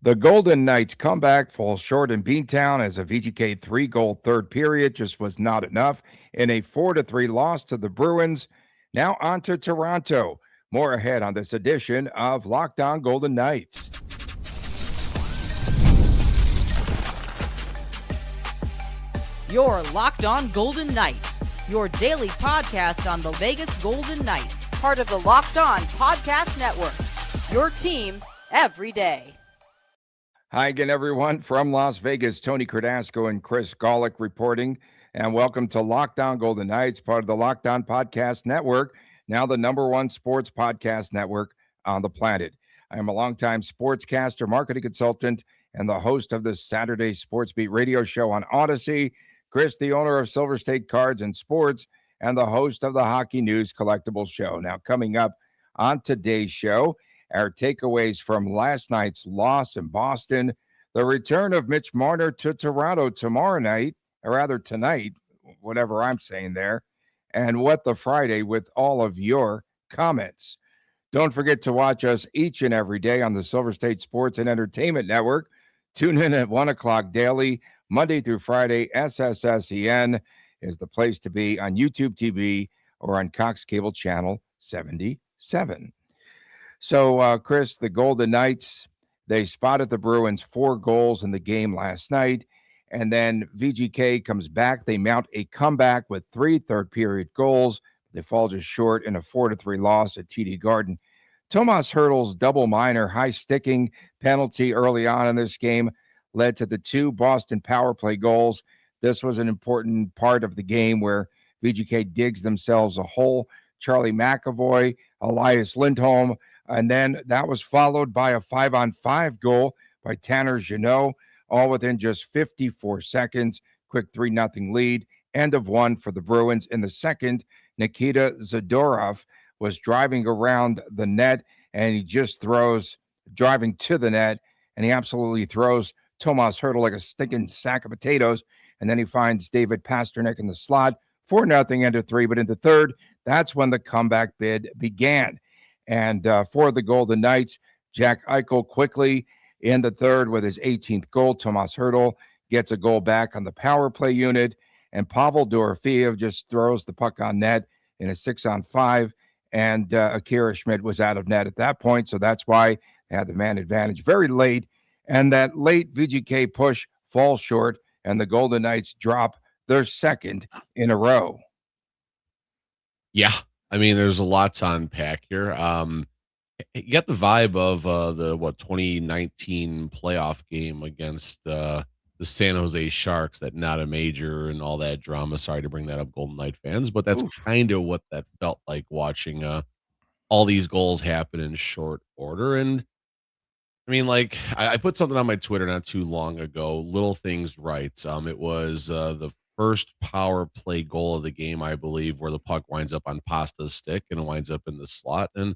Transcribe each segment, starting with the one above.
The Golden Knights comeback falls short in Beantown as a VGK 3-goal third period just was not enough in a 4-3 loss to the Bruins. Now on to Toronto. More ahead on this edition of Locked On Golden Knights. Your Locked On Golden Knights, your daily podcast on the Vegas Golden Knights, part of the Locked On Podcast Network. Your team every day. Hi again, everyone. From Las Vegas, Tony Dasco and Chris Gawlik reporting. And welcome to Locked On Golden Knights, part of the Locked On Podcast Network, now the #1 sports podcast network on the planet. I am a longtime sportscaster, marketing consultant, and the host of the Saturday Sports Beat radio show on Odyssey. Chris, the owner of Silver State Cards and Sports, and the host of the Hockey News Collectibles Show. Now, coming up on today's show, our takeaways from last night's loss in Boston, the return of Mitch Marner to Toronto tomorrow night, or rather tonight, whatever I'm saying there, and what the Friday with all of your comments. Don't forget to watch us each and every day on the Silver State Sports and Entertainment Network. Tune in at 1 o'clock daily, Monday through Friday. SSSEN is the place to be on YouTube TV or on Cox Cable Channel 77. So, Chris, the Golden Knights, they spotted the Bruins 4 goals in the game last night, and then VGK comes back. They mount a comeback with 3 third-period goals. They fall just short in a 4-3 loss at TD Garden. Tomas Hertl's double minor high-sticking penalty early on in this game led to the 2 Boston power play goals. This was an important part of the game where VGK digs themselves a hole. Charlie McAvoy, Elias Lindholm, and then that was followed by a 5-on-5 goal by Tanner Jeannot, all within just 54 seconds. Quick 3-0 lead. End of one for the Bruins. In the second, Nikita Zadorov was driving around the net, and he just driving to the net, and he absolutely throws Tomas Hertl like a stinking sack of potatoes, and then he finds David Pastrnak in the slot. 4-0 into 3, but in the third, that's when the comeback bid began. And for the Golden Knights, Jack Eichel quickly in the third with his 18th goal. Tomas Hertl gets a goal back on the power play unit, and Pavel Dorofeyev just throws the puck on net in a 6-on-5, and Akira Schmidt was out of net at that point, so that's why they had the man advantage very late, and that late VGK push falls short, and the Golden Knights drop their second in a row. Yeah, I mean, there's a lot to unpack here. You got the vibe of the 2019 playoff game against the San Jose Sharks, that not a major and all that drama. Sorry to bring that up, Golden Knight fans, but that's kind of what that felt like, watching all these goals happen in short order. And I mean, like, I put something on my Twitter not too long ago, Little Things Right. It was the first power play goal of the game, I believe, where the puck winds up on Pasta's stick and winds up in the slot, and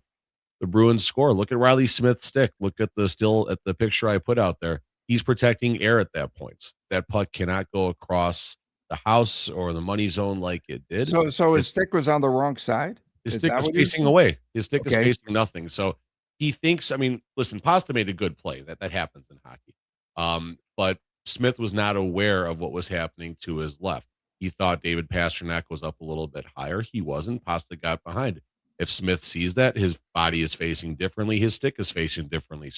the Bruins score. Look at Riley Smith's stick. Look at the picture I put out there. He's protecting air at that point. That puck cannot go across the house or the money zone like it did. So his stick was on the wrong side? His stick is facing away. His stick is facing nothing. So he thinks, I mean, listen, Pasta made a good play. That happens in hockey. But Smith was not aware of what was happening to his left. He thought David Pastrnak was up a little bit higher. He wasn't. Pasta got behind. If Smith sees that, his body is facing differently. His stick is facing differently.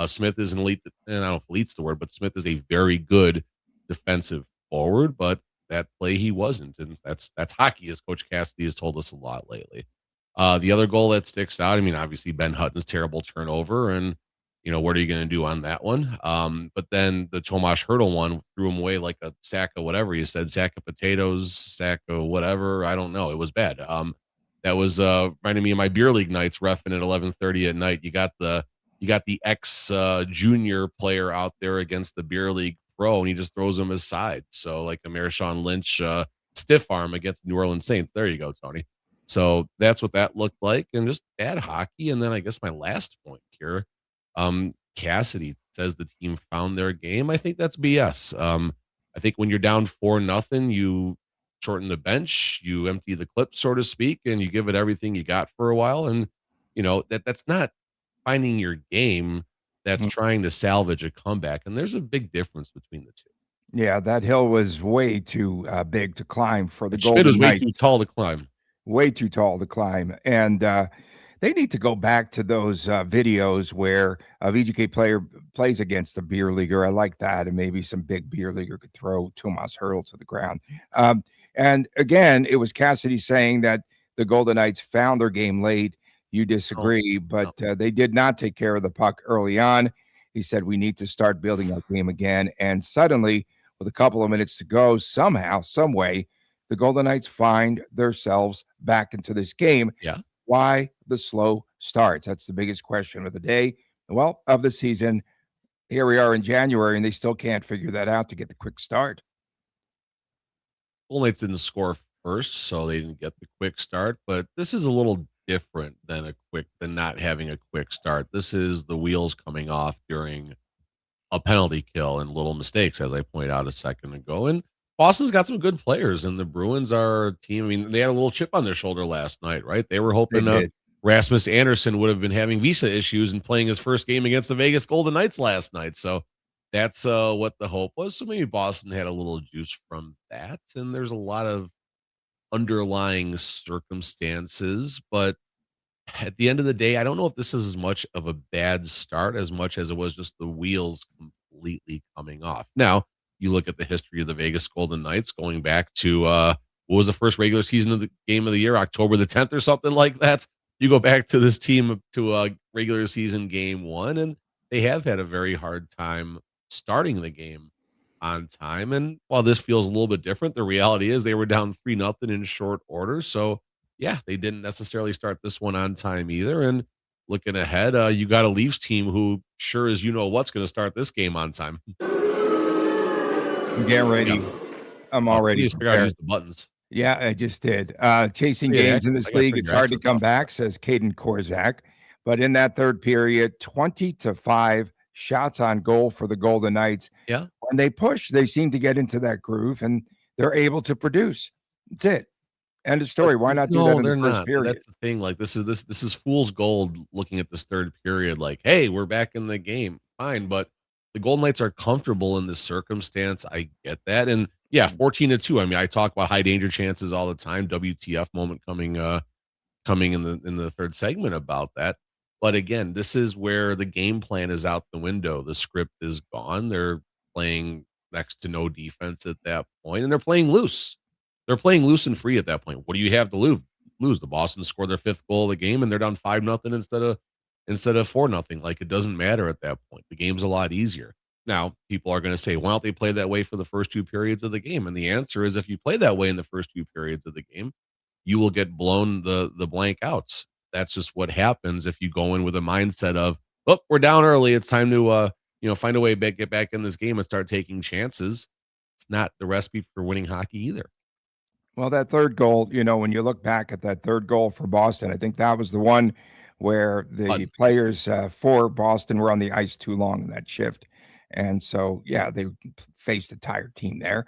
Smith is an elite, and I don't know if elite's the word, but Smith is a very good defensive forward, but that play he wasn't. And that's hockey, as Coach Cassidy has told us a lot lately. The other goal that sticks out, I mean, obviously Ben Hutton's terrible turnover, and what are you going to do on that one? But then the Tomas Hertl one threw him away like a sack of whatever you said, sack of potatoes, sack of whatever. I don't know. It was bad. That was reminding me of my beer league nights reffing at 11:30 at night. You got the ex junior player out there against the beer league pro, and he just throws him aside. So like a Marshawn Lynch stiff arm against New Orleans Saints. There you go, Tony. So that's what that looked like, and just bad hockey. And then I guess my last point here, Cassidy says the team found their game. I think that's BS. I think when you're down 4-0, you shorten the bench, you empty the clip, so to speak, and you give it everything you got for a while. And that's not finding your game. that's trying to salvage a comeback, and there's a big difference between the two. Yeah, that hill was way too big to climb for the Schmidt was Golden way Knights. too tall to climb. Way too tall to climb. And they need to go back to those videos where a VGK player plays against a beer leaguer. I like that. And maybe some big beer leaguer could throw Tomas Hertl to the ground. And again, it was Cassidy saying that the Golden Knights found their game late. You disagree, but they did not take care of the puck early on. He said, we need to start building our game again. And suddenly, with a couple of minutes to go, somehow, some way, the Golden Knights find themselves back into this game. Yeah. Why the slow starts? That's the biggest question of the day. Well, of the season. Here we are in January, and they still can't figure that out to get the quick start. Golden Knights didn't score first, so they didn't get the quick start. But this is a little different than not having a quick start. This is the wheels coming off during a penalty kill and little mistakes, as I pointed out a second ago. And Boston's got some good players, and the Bruins are a team. I mean, they had a little chip on their shoulder last night, right? They were hoping Rasmus Andersson would have been having visa issues and playing his first game against the Vegas Golden Knights last night. So that's what the hope was. So maybe Boston had a little juice from that. And there's a lot of underlying circumstances. But at the end of the day, I don't know if this is as much of a bad start as much as it was just the wheels completely coming off. Now, you look at the history of the Vegas Golden Knights going back to what was the first regular season of the game of the year, October the 10th or something like that. You go back to this team to a regular season game one, and they have had a very hard time starting the game on time. And while this feels a little bit different, the reality is they were down 3-0 in short order. So yeah, they didn't necessarily start this one on time either. And looking ahead, you got a Leafs team who sure as you know what's going to start this game on time. Get ready. Yeah. I'm already figure out use the buttons. Yeah, I just did. Chasing games in this league, it's hard to come back, says Kaden Korczak. But in that third period, 20-5 shots on goal for the Golden Knights. Yeah. When they push, they seem to get into that groove, and they're able to produce. That's it. End of story. Why not do that in the first period? That's the thing. Like this is fool's gold looking at this third period. Like, hey, we're back in the game. Fine, but the Golden Knights are comfortable in this circumstance. I get that. And yeah, 14-2. I mean, I talk about high danger chances all the time. WTF moment coming in the third segment about that. But again, this is where the game plan is out the window. The script is gone. They're playing next to no defense at that point, and they're playing loose. They're playing loose and free at that point. What do you have to lose? The Boston scored their fifth goal of the game, and they're down 5-0 instead of 4-0. Like, it doesn't matter at that point. The game's a lot easier. Now, people are going to say, why don't they play that way for the first two periods of the game? And the answer is, if you play that way in the first two periods of the game, you will get blown the blank outs. That's just what happens if you go in with a mindset of, oh, we're down early. It's time to find a way to get back in this game and start taking chances. It's not the recipe for winning hockey either. Well, that third goal, when you look back at that third goal for Boston, I think that was the one where the players for Boston were on the ice too long in that shift. And so, yeah, they faced a tired team there.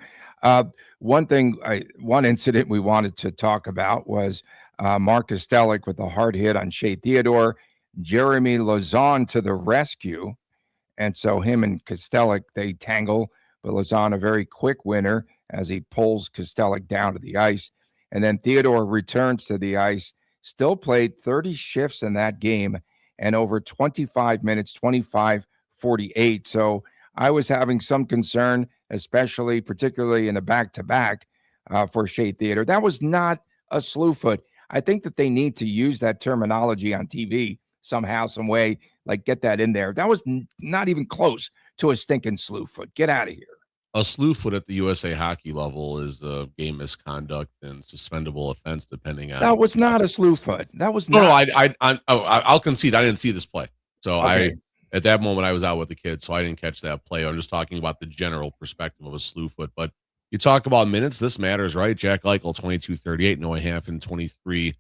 One incident we wanted to talk about was Mark Kastelic with a hard hit on Shea Theodore, Jeremy Lauzon to the rescue. And so him and Kastelic, they tangle, but Lauzon a very quick winner as he pulls Kastelic down to the ice. And then Theodore returns to the ice, still played 30 shifts in that game and over 25 minutes, 25-48. So I was having some concern, particularly in the back-to-back for Shea Theodore. That was not a slew foot. I think that they need to use that terminology on TV somehow, some way, like get that in there. That was not even close to a stinking slew foot. Get out of here. A slew foot at the USA hockey level is a game misconduct and suspendable offense, depending on. That was not a slew foot. That was not. No. I'll concede. I didn't see this play, so okay. At that moment I was out with the kids, so I didn't catch that play. I'm just talking about the general perspective of a slew foot. But you talk about minutes. This matters, right? Jack Eichel 22:38, Noah Hanfin 23:14,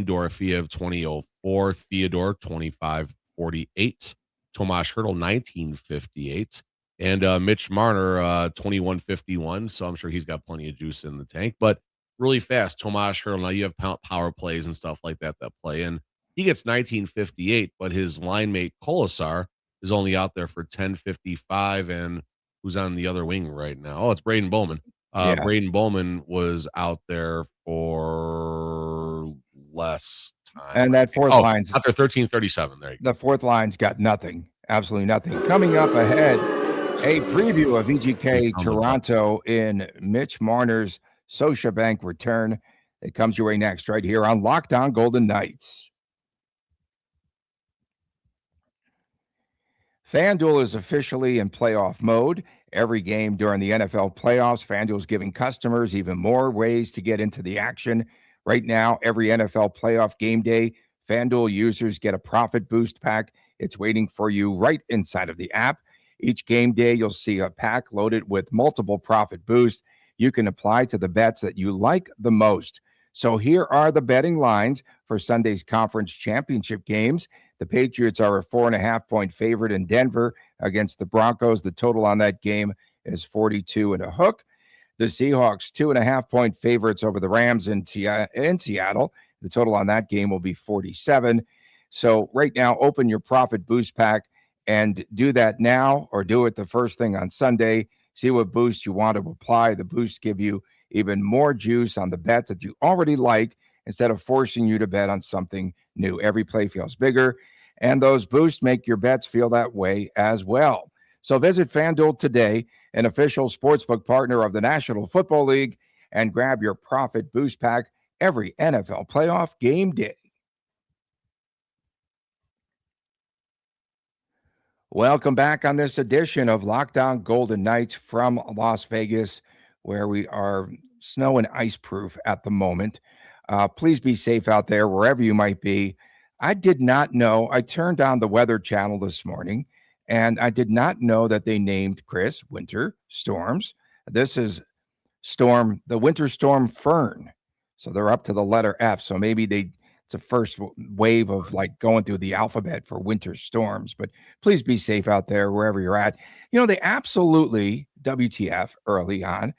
Dorofeyev 20:04, Theodore 25:48, Tomas Hertl 19:58. And Mitch Marner, 21:51. So I'm sure he's got plenty of juice in the tank. But really fast, Tomas Hertl. Now you have power plays and stuff like that play. And he gets 19:58, but his line mate Kolasar is only out there for 10.55, and who's on the other wing right now? Oh, it's Braden Bowman. Braden Bowman was out there for less time. And that fourth line's out there 13.37. There you go. The fourth line's got nothing, absolutely nothing. Coming up ahead, a preview of VGK Toronto in Mitch Marner's Scotiabank return. It comes your way next, right here on Locked On Golden Knights. FanDuel is officially in playoff mode. Every game during the NFL playoffs, FanDuel is giving customers even more ways to get into the action. Right now, every NFL playoff game day, FanDuel users get a profit boost pack. It's waiting for you right inside of the app. Each game day, you'll see a pack loaded with multiple profit boosts you can apply to the bets that you like the most. So here are the betting lines for Sunday's conference championship games. The Patriots are a 4.5-point favorite in Denver against the Broncos. The total on that game is 42 and a hook. The Seahawks, 2.5-point favorites over the Rams in Seattle. The total on that game will be 47. So right now, open your profit boost pack and do that now, or do it the first thing on Sunday. See what boost you want to apply. The boosts give you even more juice on the bets that you already like instead of forcing you to bet on something new. Every play feels bigger, and those boosts make your bets feel that way as well. So visit FanDuel today, an official sportsbook partner of the National Football League, and grab your profit boost pack every NFL playoff game day. Welcome back on this edition of Locked On Golden Knights from Las Vegas, where we are snow and ice proof at the moment. Please be safe out there wherever you might be. I did not know. I turned on the Weather Channel this morning, and I did not know that they named Chris winter storms. This is the winter storm Fern. So they're up to the letter F. So maybe it's a first wave of like going through the alphabet for winter storms. But please be safe out there wherever you're at. You know, they absolutely, WTF early on,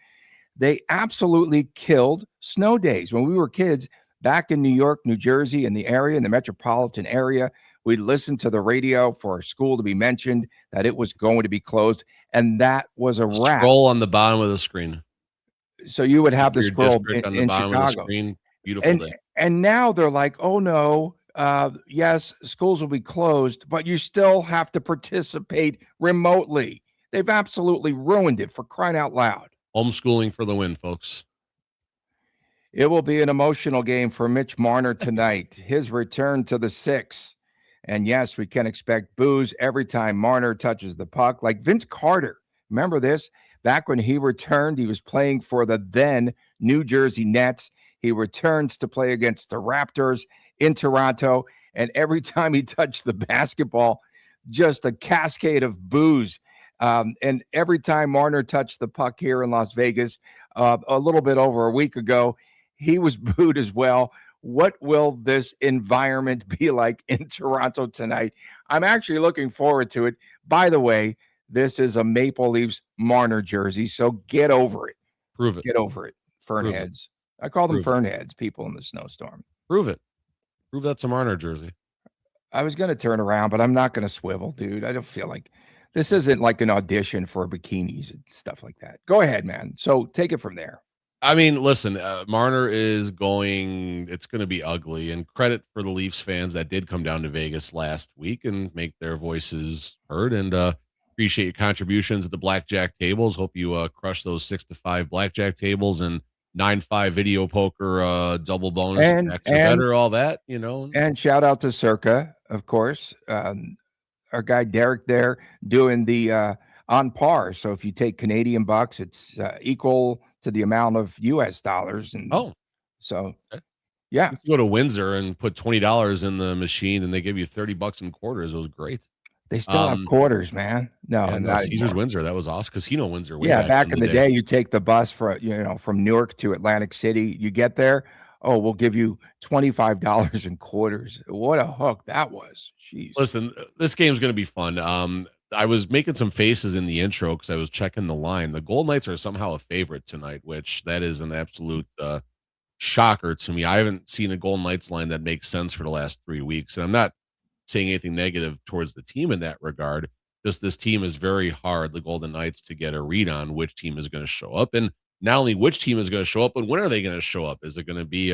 they absolutely killed snow days. When we were kids back in New York, New Jersey, in the metropolitan area, we'd listen to the radio for our school to be mentioned that it was going to be closed. And that was a wrap. Scroll on the bottom of the screen. So you would have the scroll in bottom Chicago. Of the screen. Beautiful day. And now they're like, oh no, yes, schools will be closed, but you still have to participate remotely. They've absolutely ruined it, for crying out loud. Homeschooling for the win, folks. It will be an emotional game for Mitch Marner tonight. His return to the six. And yes, we can expect boos every time Marner touches the puck. Like Vince Carter. Remember this? Back when he returned, he was playing for the then New Jersey Nets. He returns to play against the Raptors in Toronto. And every time he touched the basketball, just a cascade of boos. And every time Marner touched the puck here in Las Vegas, a little bit over a week ago, he was booed as well. What will this environment be like in Toronto tonight? I'm actually looking forward to it. By the way, this is a Maple Leafs Marner jersey, so get over it. Prove it. Get over it, Fernheads. I call them Fernheads, people in the snowstorm. Prove it. Prove that's a Marner jersey. I was going to turn around, but I'm not going to swivel, dude. I don't feel like this isn't like an audition for bikinis and stuff like that. Go ahead, man. So take it from there. I mean, listen, Marner it's going to be ugly, and credit for the Leafs fans that did come down to Vegas last week and make their voices heard, and appreciate your contributions at the blackjack tables. Hope you crush those 6-5 blackjack tables and 9-5 video poker double bonus and better, all that, you know. And shout out to Circa, of course. Our guy Derek there doing the on par. So if you take Canadian bucks, it's equal to the amount of US dollars. And so yeah, you go to Windsor and put $20 in the machine and they give you $30 in quarters. It was great. They still have quarters, man. No, not Caesars anymore. Windsor. That was awesome. Casino Windsor. Yeah, back in the day, you take the bus from Newark to Atlantic City. You get there. Oh, we'll give you $25 in quarters. What a hook that was. Jeez. Listen, this game's going to be fun. I was making some faces in the intro because I was checking the line. The Golden Knights are somehow a favorite tonight, which that is an absolute shocker to me. I haven't seen a Golden Knights line that makes sense for the last 3 weeks. And I'm not saying anything negative towards the team in that regard. just this team is very hard, the Golden Knights, to get a read on which team is going to show up. And not only which team is going to show up, but when are they going to show up? Is it going to be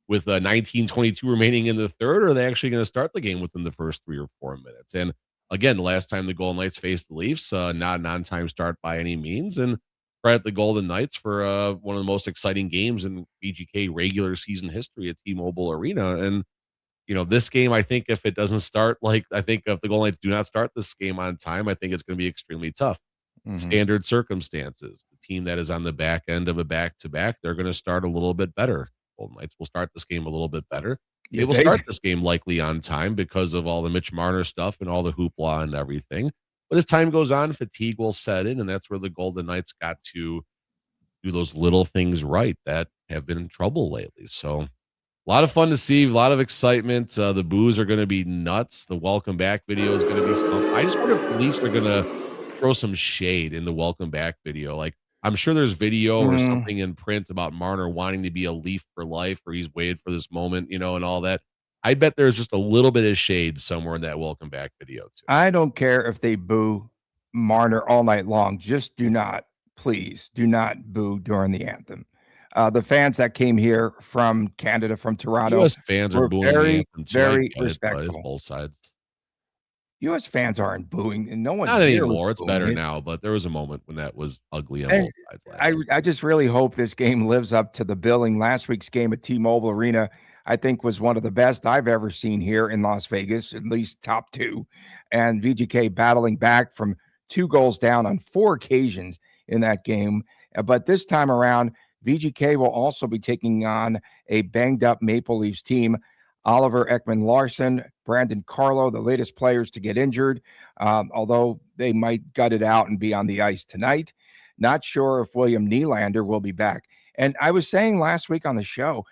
with 19:22 remaining in the third, or are they actually going to start the game within the first 3 or 4 minutes? And again, last time the Golden Knights faced the Leafs, not an on-time start by any means. And credit the Golden Knights for one of the most exciting games in VGK regular season history at T-Mobile Arena. And this game, I think if it doesn't start, I think if the Golden Knights do not start this game on time, I think it's going to be extremely tough. Standard circumstances. The team that is on the back end of a back-to-back, they're going to start a little bit better. Golden Knights will start this game a little bit better. They will start this game likely on time because of all the Mitch Marner stuff and all the hoopla and everything. But as time goes on, fatigue will set in, and that's where the Golden Knights got to do those little things right that have been in trouble lately. So a lot of fun to see, a lot of excitement. The boos are going to be nuts. The welcome back video is going to be something. I just wonder if the Leafs are going to throw some shade in the welcome back video. Like, I'm sure there's video or something in print about Marner wanting to be a Leaf for life, or he's waited for this moment, and all that. I bet there's just a little bit of shade somewhere in that welcome back video too. I don't care if they boo Marner all night long. Just please do not boo during the anthem. The fans that came here from Canada, from Toronto, US fans are booing very, the anthem too. very It's respectful. both sides. U.S. fans aren't booing, and no one. Not anymore. It's better now, but there was a moment when that was ugly on both sides. I just really hope this game lives up to the billing. Last week's game at T-Mobile Arena, I think, was one of the best I've ever seen here in Las Vegas, at least top 2. And VGK battling back from 2 goals down on 4 occasions in that game. But this time around, VGK will also be taking on a banged-up Maple Leafs team. Oliver Ekman-Larsson, Brandon Carlo, the latest players to get injured, although they might gut it out and be on the ice tonight. Not sure if William Nylander will be back. And I was saying last week on the show,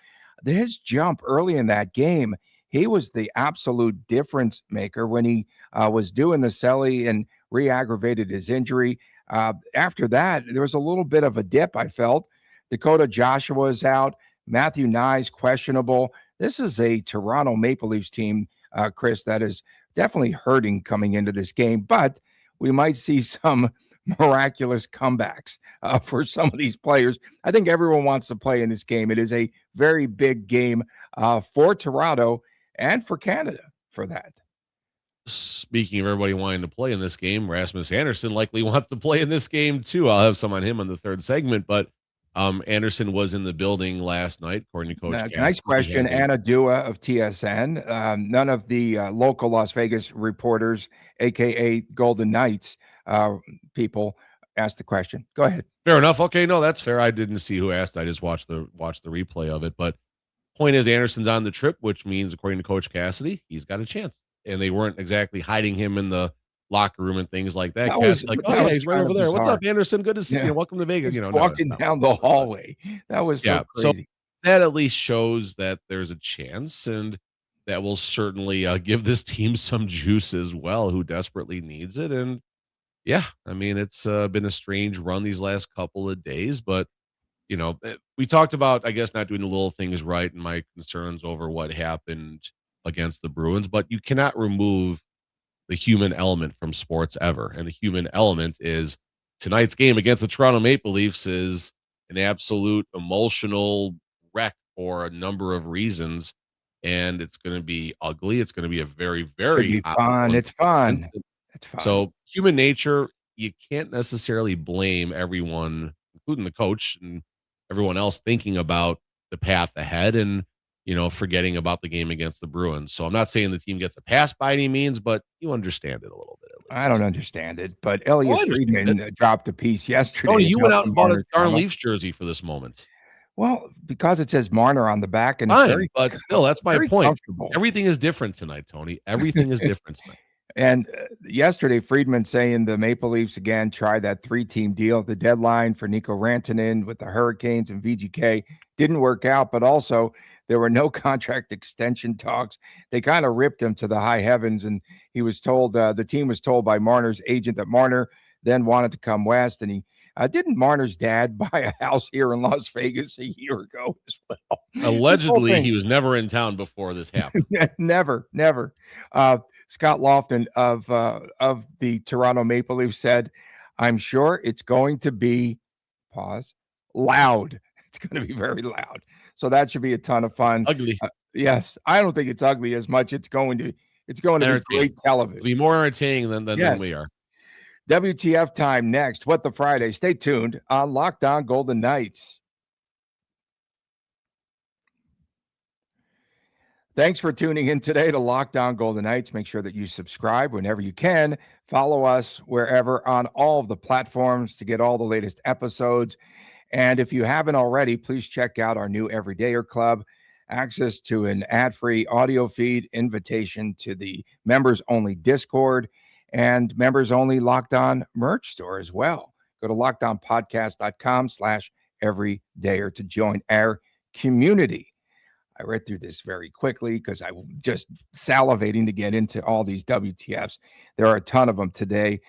his jump early in that game, he was the absolute difference maker when he was doing the celly and re-aggravated his injury. After that, there was a little bit of a dip, I felt. Dakota Joshua is out. Matthew Nyes questionable. This is a Toronto Maple Leafs team, Chris, that is definitely hurting coming into this game, but we might see some miraculous comebacks for some of these players. I think everyone wants to play in this game. It is a very big game for Toronto and for Canada for that. Speaking of everybody wanting to play in this game, Rasmus Andersson likely wants to play in this game too. I'll have some on him on the third segment, but Anderson was in the building last night, according to Coach Cassidy. Nice question. Anna Dua of TSN. None of the local Las Vegas reporters, a.k.a. Golden Knights people, asked the question. Go ahead. Fair enough. Okay, no, that's fair. I didn't see who asked. I just watched the replay of it. But point is, Anderson's on the trip, which means, according to Coach Cassidy, he's got a chance. And they weren't exactly hiding him in the locker room and things like that. He's right over there. What's up, Anderson? Good to see you. Welcome to Vegas. Walking down the hallway. That was so crazy. So that at least shows that there's a chance, and that will certainly give this team some juice as well, who desperately needs it. And yeah, I mean, it's been a strange run these last couple of days, but we talked about, I guess, not doing the little things right and my concerns over what happened against the Bruins, but you cannot remove the human element from sports ever. And the human element is tonight's game against the Toronto Maple Leafs is an absolute emotional wreck for a number of reasons. And it's going to be ugly. It's going to be a very, very fun. It's fun. It's fun. So human nature, you can't necessarily blame everyone, including the coach and everyone else, thinking about the path ahead and forgetting about the game against the Bruins. So I'm not saying the team gets a pass by any means, but you understand it a little bit. I don't understand it, but Elliot Friedman dropped a piece yesterday. Oh, you went out and bought a darn Leafs jersey for this moment. Well, because it says Marner on the back, and but still, that's my point. Everything is different tonight, Tony. Everything is different tonight. And yesterday, Friedman saying the Maple Leafs again tried that 3-team deal. The deadline for Nico Rantanen with the Hurricanes and VGK didn't work out, but also there were no contract extension talks. They kind of ripped him to the high heavens, and he was told, the team was told by Marner's agent that Marner then wanted to come west, and he didn't Marner's dad buy a house here in Las Vegas a year ago as well? Allegedly, he was never in town before this happened. Never. Scott Lofton of the Toronto Maple Leafs said, "I'm sure it's going to be loud. It's going to be very loud. So that should be a ton of fun. Ugly. Yes, I don't think it's ugly as much. It's going to be great television. It'll be more entertaining than Yes. we are. WTF time next. What the Friday? Stay tuned on Locked On Golden Knights. Thanks for tuning in today to Locked On Golden Knights. Make sure that you subscribe whenever you can. Follow us wherever on all of the platforms to get all the latest episodes. And if you haven't already, please check out our new Everydayer Club. Access to an ad-free audio feed, invitation to the members-only Discord, and members-only Locked On merch store as well. Go to lockedonpodcast.com/everydayer to join our community. I read through this very quickly because I'm just salivating to get into all these WTFs. There are a ton of them today.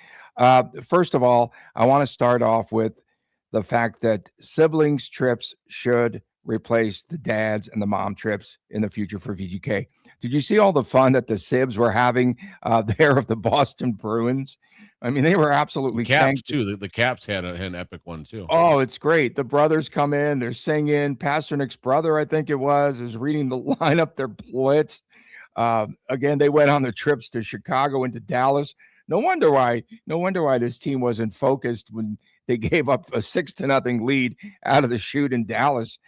First of all, I want to start off with the fact that siblings trips should replace the dads and the mom trips in the future for VGK. Did you see all the fun that the Sibs were having there of the Boston Bruins? I mean, they were absolutely Caps too. The Caps had an epic one too. Oh, it's great. The brothers come in, they're singing. Pasternak brother, I think it was, is reading the lineup. They're blitzed. Again, they went on their trips to Chicago and to Dallas. No wonder why this team wasn't focused when they gave up a 6-0 lead out of the chute in Dallas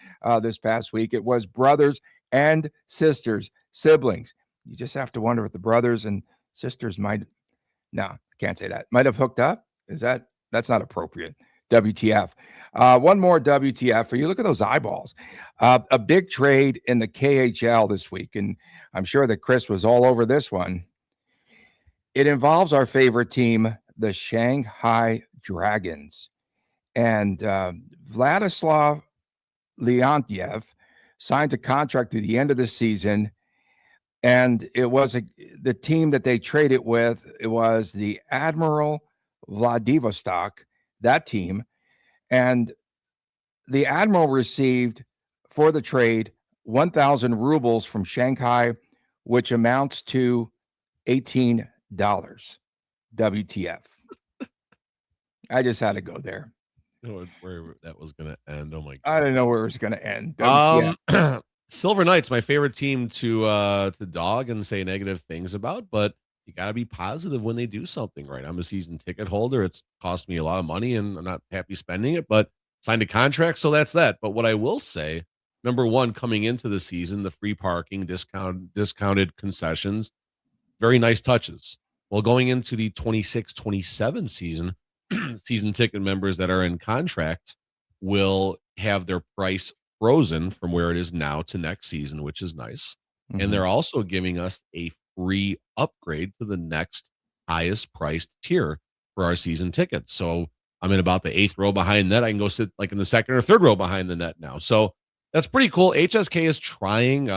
this past week. It was brothers and sisters, siblings. You just have to wonder if the brothers and sisters might have hooked up. That's not appropriate. WTF. One more WTF for you. Look at those eyeballs. A big trade in the KHL this week, and I'm sure that Chris was all over this one. It involves our favorite team, the Shanghai Dragons. And Vladislav Leontiev signs a contract to the end of the season. And it was the team that they traded with. It was the Admiral Vladivostok, that team. And the Admiral received for the trade 1,000 rubles from Shanghai, which amounts to $18. WTF. I just had to go there. Where that was going to end. Oh my God. I didn't know where it was going to end. WTF. Silver Knights, my favorite team to dog and say negative things about, but you got to be positive when they do something right. I'm a season ticket holder. It's cost me a lot of money and I'm not happy spending it, but signed a contract, so that's that. But what I will say, number one, coming into the season, the free parking, discounted concessions, very nice touches. Well, going into the 26-27 season, season ticket members that are in contract will have their price frozen from where it is now to next season, which is nice. Mm-hmm. And they're also giving us a free upgrade to the next highest priced tier for our season tickets. So I'm in about the 8th row behind net. I can go sit like in the 2nd or 3rd row behind the net now. So that's pretty cool. HSK is trying.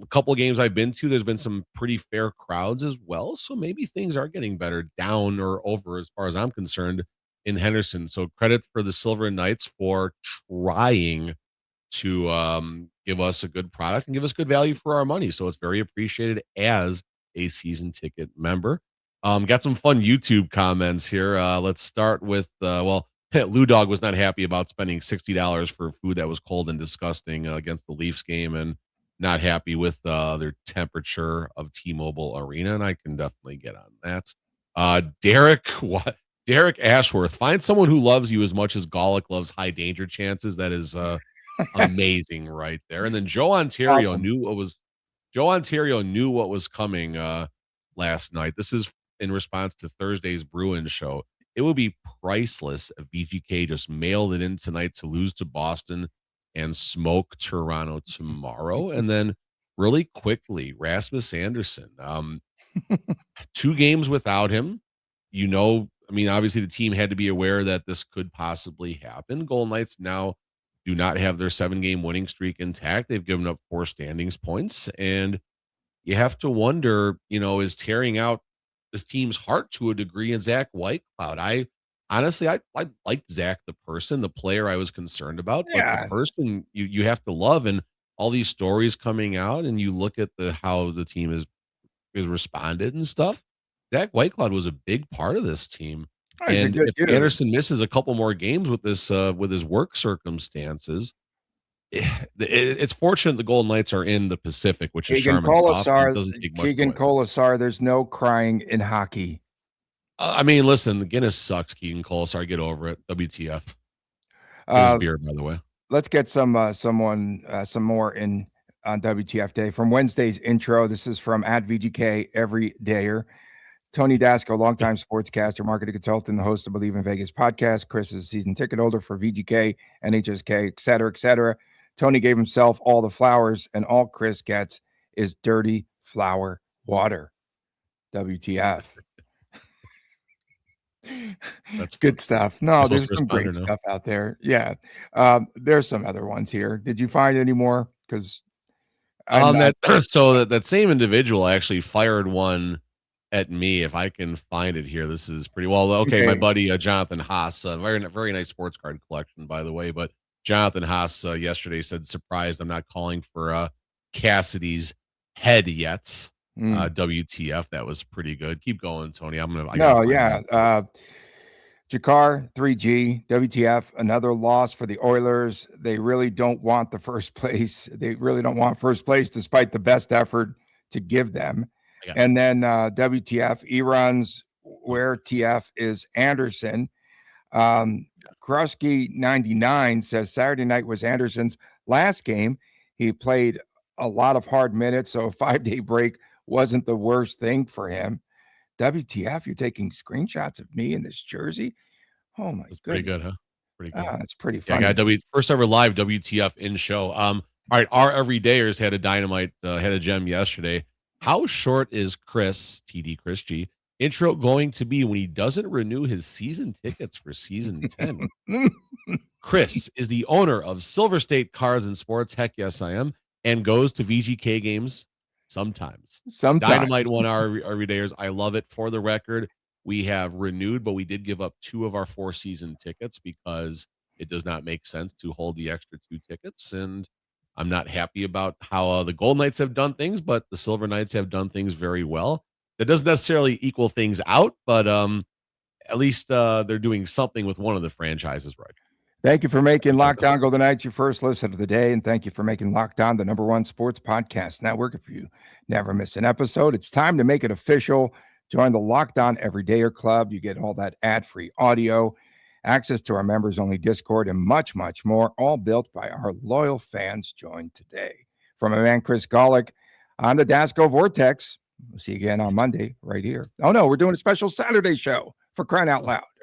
A couple of games I've been to, there's been some pretty fair crowds as well. So maybe things are getting better down or over as far as I'm concerned in Henderson. So credit for the Silver Knights for trying to give us a good product and give us good value for our money. So it's very appreciated as a season ticket member. Got some fun YouTube comments here. Let's start with, Lou Dog was not happy about spending $60 for food that was cold and disgusting against the Leafs game and not happy with their temperature of T-Mobile Arena, and I can definitely get on that. Derek Ashworth, find someone who loves you as much as Gawlik loves high danger chances. That is amazing right there. And then Joe Ontario knew what was coming last night. This is in response to Thursday's Bruins show. It would be priceless if VGK just mailed it in tonight to lose to Boston and smoke Toronto tomorrow. And then really quickly, Rasmus Anderson, 2 games without him, obviously the team had to be aware that this could possibly happen. Golden Knights now do not have their 7-game winning streak intact. They've given up 4 standings points. And you have to wonder, is tearing out this team's heart to a degree in Zach Whitecloud. Honestly, I liked Zach, the person, the player I was concerned about, but the person you have to love, and all these stories coming out, and you look at how the team is responded and stuff. Jack Eichel was a big part of this team. Oh, he's a And good if dude. Anderson misses a couple more games with his work circumstances, it's fortunate the Golden Knights are in the Pacific, which is Keegan Sharman's soft. It doesn't Kolesar, take much Keegan away. Kolesar, there's no crying in hockey. I mean, listen, the Guinness sucks, Keegan Kolesar. Get over it. WTF. His beer, by the way. Let's get some more in on WTF Day from Wednesday's intro. This is from @VGK Everydayer. Tony Dasco, longtime sportscaster, marketing consultant, the host of Believe in Vegas podcast. Chris is a season ticket holder for VGK, NHSK, et cetera, et cetera. Tony gave himself all the flowers, and all Chris gets is dirty flower water. WTF. That's good stuff. No, there's some great stuff out there. Yeah. There's some other ones here. Did you find any more? Because that same individual actually fired one at me. If I can find it here, this is pretty well. Okay. My buddy Jonathan Haas, very nice sports card collection, by the way. But Jonathan Haas yesterday said, "Surprised I'm not calling for Cassidy's head yet." WTF, that was pretty good. Keep going, Tony. Jakar 3G WTF, another loss for the Oilers. They really don't want the first place. They really don't want first place despite the best effort to give them. And then WTF E-runs where TF is Anderson. Krusky 99 says Saturday night was Anderson's last game. He played a lot of hard minutes, so a 5-day break wasn't the worst thing for him. WTF, you're taking screenshots of me in this jersey? Oh my god. Pretty good, huh? Pretty good. That's pretty funny. Yeah, first ever live WTF in show. All right, our everydayers had a dynamite, had a gem yesterday. How short is Chris G intro going to be when he doesn't renew his season tickets for season 10? Chris is the owner of Silver State Cards and Sports. Heck yes, I am. And goes to VGK games sometimes. Dynamite 1 hour everydayers. I love it. For the record, we have renewed, but we did give up 2 of our 4 season tickets because it does not make sense to hold the extra 2 tickets. And I'm not happy about how the Golden Knights have done things, but the Silver Knights have done things very well. That doesn't necessarily equal things out, but at least they're doing something with one of the franchises right. Thank you for making Locked On Golden Knights your first listen of the day, and thank you for making Locked On the #1 sports podcast network. If you never miss an episode, it's time to make it official. Join the Locked On Everydayer Club. You get all that ad-free audio, access to our members-only Discord, and much, much more, all built by our loyal fans. Join today. From my man Chris Gawlik on the Dasco Vortex. We'll see you again on Monday right here. Oh, no, we're doing a special Saturday show, for crying out loud.